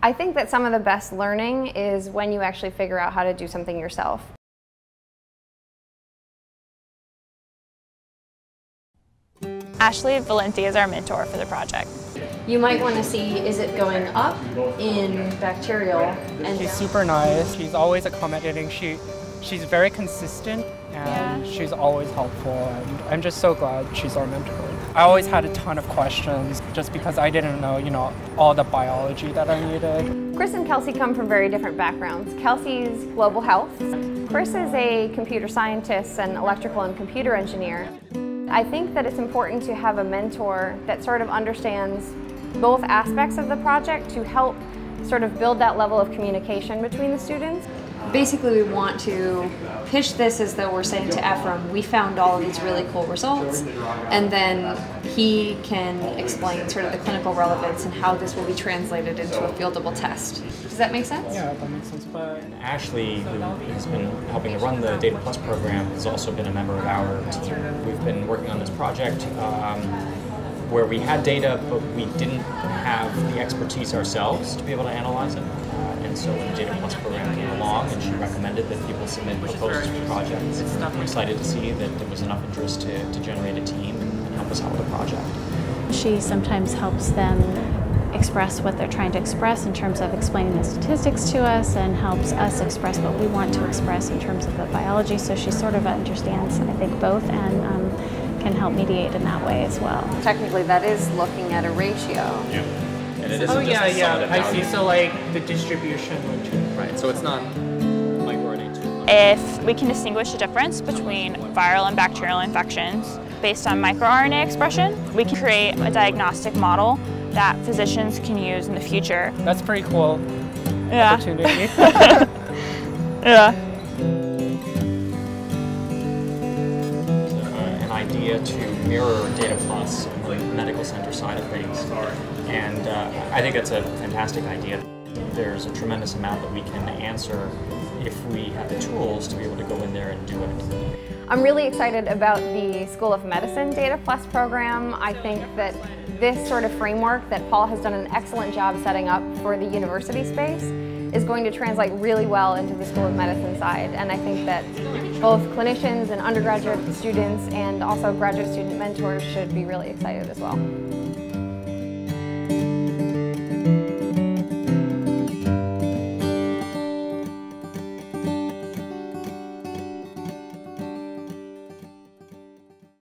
I think that some of the best learning is when you actually figure out how to do something yourself. Ashlee Valente is our mentor for the project. You might want to see, is it going up in bacterial? And she's super nice. She's always accommodating. She's very consistent and she's always helpful. And I'm just so glad she's our mentor. I always had a ton of questions just because I didn't know, all the biology that I needed. Chris and Kelsey come from very different backgrounds. Kelsey's global health. Chris is a computer scientist and electrical and computer engineer. I think that it's important to have a mentor that sort of understands both aspects of the project to help sort of build that level of communication between the students. Basically, we want to pitch this as though we're saying to Ephraim, we found all of these really cool results, and then he can explain sort of the clinical relevance and how this will be translated into a fieldable test. Does that make sense? Yeah, that makes sense. But Ashlee, who has been helping to run the Data Plus program, has also been a member of our team. We've been working on this project where we had data, but we didn't have the expertise ourselves to be able to analyze it. And so when the Data Plus program came along and she recommended that people submit proposals for projects, I'm excited to see that there was enough interest to generate a team and help us out with the project. She sometimes helps them express what they're trying to express in terms of explaining the statistics to us, and helps us express what we want to express in terms of the biology. So she sort of understands, I think, both, and can help mediate in that way as well. Technically, that is looking at a ratio. Yeah. And it oh isn't yeah, I see. So like the distribution. Right. So it's not MicroRNA Team. If we can distinguish the difference between viral and bacterial infections based on microRNA expression, we can create a diagnostic model that physicians can use in the future. That's pretty cool. Yeah. Opportunity. Yeah. An idea to mirror Data Plus on the medical center side of things, and I think that's a fantastic idea. There's a tremendous amount that we can answer if we have the tools to be able to go in there and do it. I'm really excited about the School of Medicine Data Plus program. I think that this sort of framework that Paul has done an excellent job setting up for the university space is going to translate really well into the School of Medicine side. And I think that both clinicians and undergraduate students and also graduate student mentors should be really excited as well.